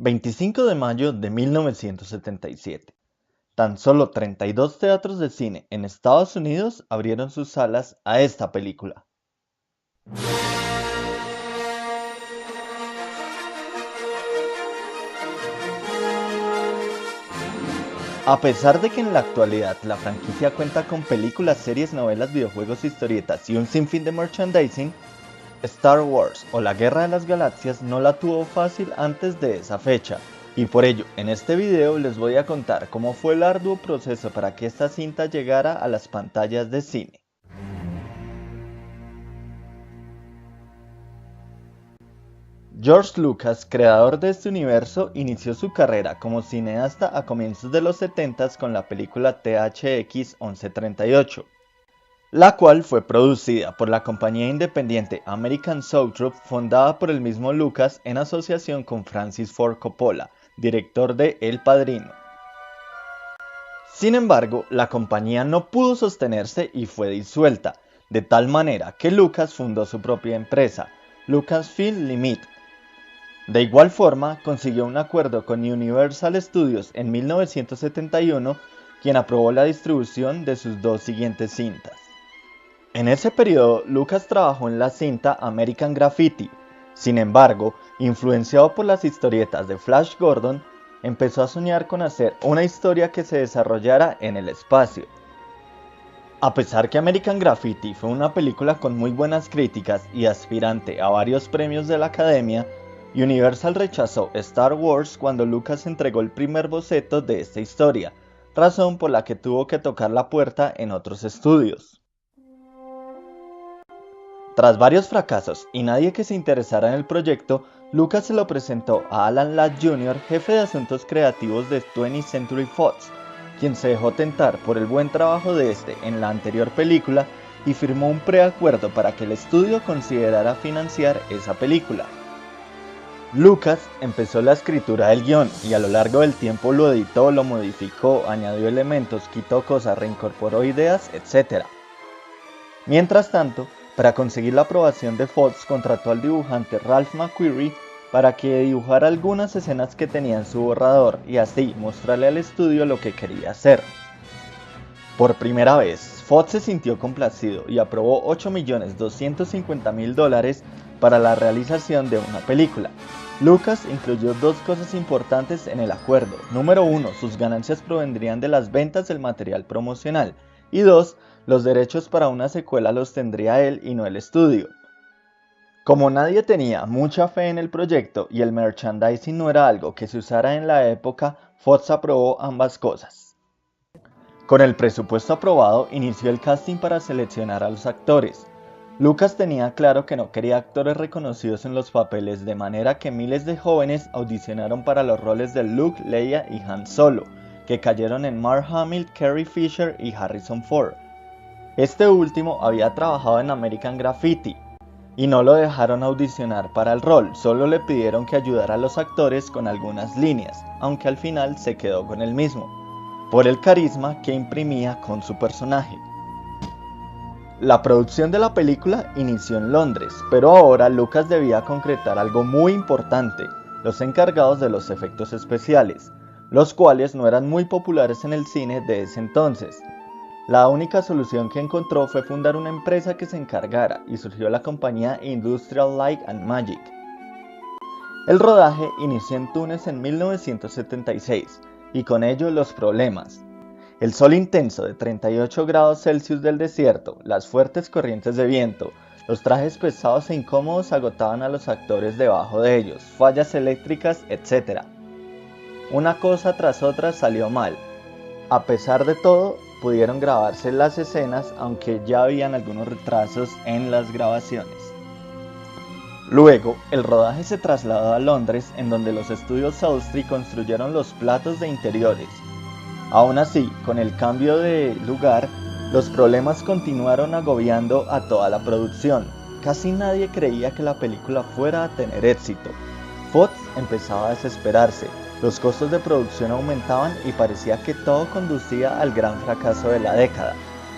25 de mayo de 1977. Tan solo 32 teatros de cine en Estados Unidos abrieron sus salas a esta película. A pesar de que en la actualidad la franquicia cuenta con películas, series, novelas, videojuegos, historietas y un sinfín de merchandising, Star Wars o la Guerra de las Galaxias no la tuvo fácil antes de esa fecha, y por ello en este video les voy a contar cómo fue el arduo proceso para que esta cinta llegara a las pantallas de cine. George Lucas, creador de este universo, inició su carrera como cineasta a comienzos de los 70 con la película THX 1138, la cual fue producida por la compañía independiente American Zoetrope, fundada por el mismo Lucas en asociación con Francis Ford Coppola, director de El Padrino. Sin embargo, la compañía no pudo sostenerse y fue disuelta, de tal manera que Lucas fundó su propia empresa, Lucasfilm Limited. De igual forma, consiguió un acuerdo con Universal Studios en 1971, quien aprobó la distribución de sus dos siguientes cintas. En ese periodo, Lucas trabajó en la cinta American Graffiti. Sin embargo, influenciado por las historietas de Flash Gordon, empezó a soñar con hacer una historia que se desarrollara en el espacio. A pesar que American Graffiti fue una película con muy buenas críticas y aspirante a varios premios de la Academia, Universal rechazó Star Wars cuando Lucas entregó el primer boceto de esta historia, razón por la que tuvo que tocar la puerta en otros estudios. Tras varios fracasos y nadie que se interesara en el proyecto, Lucas se lo presentó a Alan Ladd Jr., jefe de asuntos creativos de 20th Century Fox, quien se dejó tentar por el buen trabajo de este en la anterior película y firmó un preacuerdo para que el estudio considerara financiar esa película. Lucas empezó la escritura del guión y a lo largo del tiempo lo editó, lo modificó, añadió elementos, quitó cosas, reincorporó ideas, etc. Mientras tanto, para conseguir la aprobación de Fox, contrató al dibujante Ralph McQuarrie para que dibujara algunas escenas que tenía en su borrador y así mostrarle al estudio lo que quería hacer. Por primera vez, Fox se sintió complacido y aprobó $8.250.000 para la realización de una película. Lucas incluyó dos cosas importantes en el acuerdo. Número 1, sus ganancias provendrían de las ventas del material promocional. Y 2, los derechos para una secuela los tendría él y no el estudio. Como nadie tenía mucha fe en el proyecto y el merchandising no era algo que se usara en la época, Fox aprobó ambas cosas. Con el presupuesto aprobado, inició el casting para seleccionar a los actores. Lucas tenía claro que no quería actores reconocidos en los papeles, de manera que miles de jóvenes audicionaron para los roles de Luke, Leia y Han Solo, que cayeron en Mark Hamill, Carrie Fisher y Harrison Ford. Este último había trabajado en American Graffiti y no lo dejaron audicionar para el rol, solo le pidieron que ayudara a los actores con algunas líneas, aunque al final se quedó con el mismo, por el carisma que imprimía con su personaje. La producción de la película inició en Londres, pero ahora Lucas debía concretar algo muy importante: los encargados de los efectos especiales, los cuales no eran muy populares en el cine de ese entonces. La única solución que encontró fue fundar una empresa que se encargara y surgió la compañía Industrial Light and Magic. El rodaje inició en Túnez en 1976 y con ello los problemas. El sol intenso de 38 grados Celsius del desierto, las fuertes corrientes de viento, los trajes pesados e incómodos agotaban a los actores debajo de ellos, fallas eléctricas, etc. Una cosa tras otra salió mal. A pesar de todo, pudieron grabarse las escenas, aunque ya habían algunos retrasos en las grabaciones. Luego, el rodaje se trasladó a Londres, en donde los estudios Salisbury construyeron los platos de interiores. Aún así, con el cambio de lugar, los problemas continuaron agobiando a toda la producción. Casi nadie creía que la película fuera a tener éxito. Fox empezaba a desesperarse, los costos de producción aumentaban y parecía que todo conducía al gran fracaso de la década,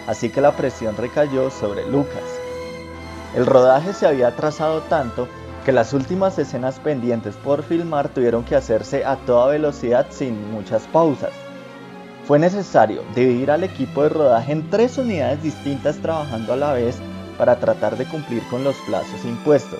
así que la presión recayó sobre Lucas. El rodaje se había atrasado tanto que las últimas escenas pendientes por filmar tuvieron que hacerse a toda velocidad sin muchas pausas. Fue necesario dividir al equipo de rodaje en 3 unidades distintas trabajando a la vez para tratar de cumplir con los plazos impuestos.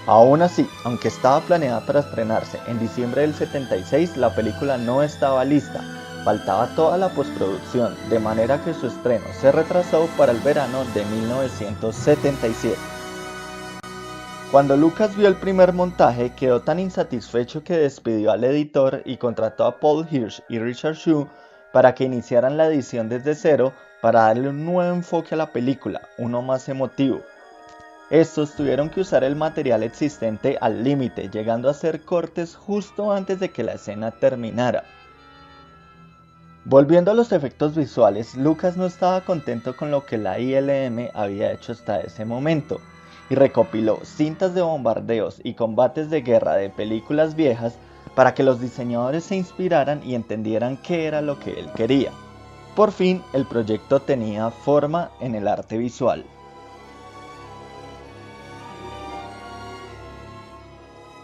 Aún así, aunque estaba planeada para estrenarse en diciembre del 76, la película no estaba lista, faltaba toda la postproducción, de manera que su estreno se retrasó para el verano de 1977. Cuando Lucas vio el primer montaje, quedó tan insatisfecho que despidió al editor y contrató a Paul Hirsch y Richard Shue para que iniciaran la edición desde cero para darle un nuevo enfoque a la película, uno más emotivo. Estos tuvieron que usar el material existente al límite, llegando a hacer cortes justo antes de que la escena terminara. Volviendo a los efectos visuales, Lucas no estaba contento con lo que la ILM había hecho hasta ese momento, y recopiló cintas de bombardeos y combates de guerra de películas viejas para que los diseñadores se inspiraran y entendieran qué era lo que él quería. Por fin, el proyecto tenía forma en el arte visual.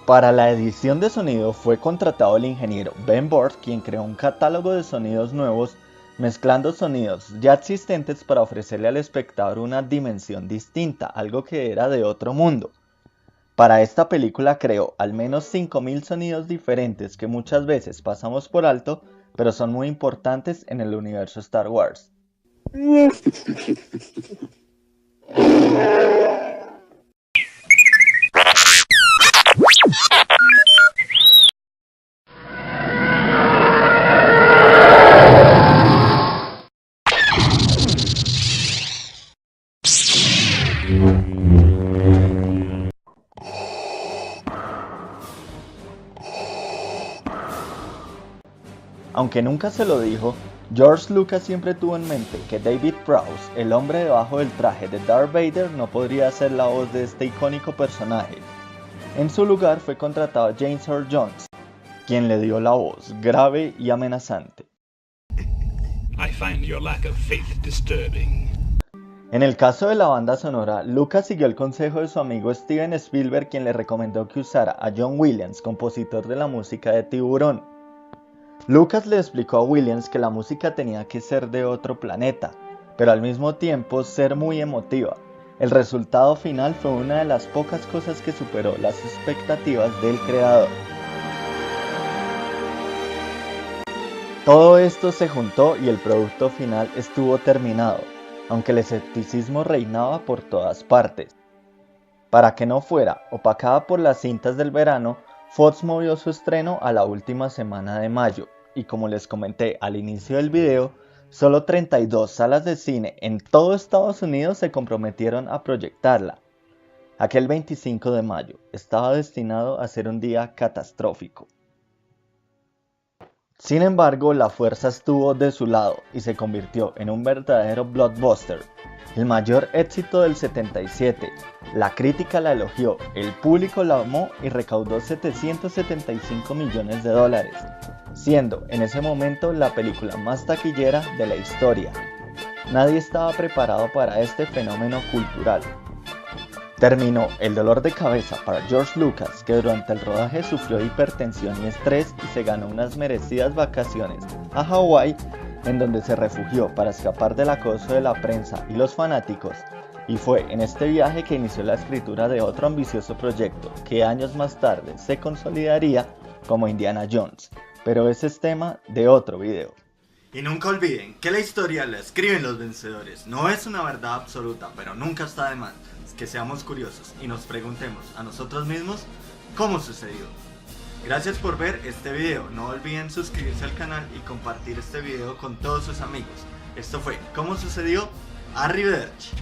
Para la edición de sonido fue contratado el ingeniero Ben Burtt, quien creó un catálogo de sonidos nuevos, mezclando sonidos ya existentes para ofrecerle al espectador una dimensión distinta, algo que era de otro mundo. Para esta película creó al menos 5000 sonidos diferentes que muchas veces pasamos por alto, pero son muy importantes en el universo Star Wars. Aunque nunca se lo dijo, George Lucas siempre tuvo en mente que David Prowse, el hombre debajo del traje de Darth Vader, no podría ser la voz de este icónico personaje. En su lugar fue contratado James Earl Jones, quien le dio la voz grave y amenazante. I find your lack of faith disturbing. En el caso de la banda sonora, Lucas siguió el consejo de su amigo Steven Spielberg, quien le recomendó que usara a John Williams, compositor de la música de Tiburón. Lucas le explicó a Williams que la música tenía que ser de otro planeta, pero al mismo tiempo ser muy emotiva. El resultado final fue una de las pocas cosas que superó las expectativas del creador. Todo esto se juntó y el producto final estuvo terminado, aunque el escepticismo reinaba por todas partes. Para que no fuera opacada por las cintas del verano, Fox movió su estreno a la última semana de mayo, y como les comenté al inicio del video, solo 32 salas de cine en todo Estados Unidos se comprometieron a proyectarla. Aquel 25 de mayo estaba destinado a ser un día catastrófico. Sin embargo, la fuerza estuvo de su lado y se convirtió en un verdadero blockbuster, el mayor éxito del 77. La crítica la elogió, el público la amó y recaudó $775 millones, siendo en ese momento la película más taquillera de la historia. Nadie estaba preparado para este fenómeno cultural. Terminó el dolor de cabeza para George Lucas, que durante el rodaje sufrió hipertensión y estrés y se ganó unas merecidas vacaciones a Hawái, en donde se refugió para escapar del acoso de la prensa y los fanáticos, y fue en este viaje que inició la escritura de otro ambicioso proyecto que años más tarde se consolidaría como Indiana Jones, pero ese es tema de otro video. Y nunca olviden que la historia la escriben los vencedores, no es una verdad absoluta, pero nunca está de más que seamos curiosos y nos preguntemos a nosotros mismos cómo sucedió. Gracias por ver este video, no olviden suscribirse al canal y compartir este video con todos sus amigos. Esto fue ¿Cómo sucedió? Arrivederci.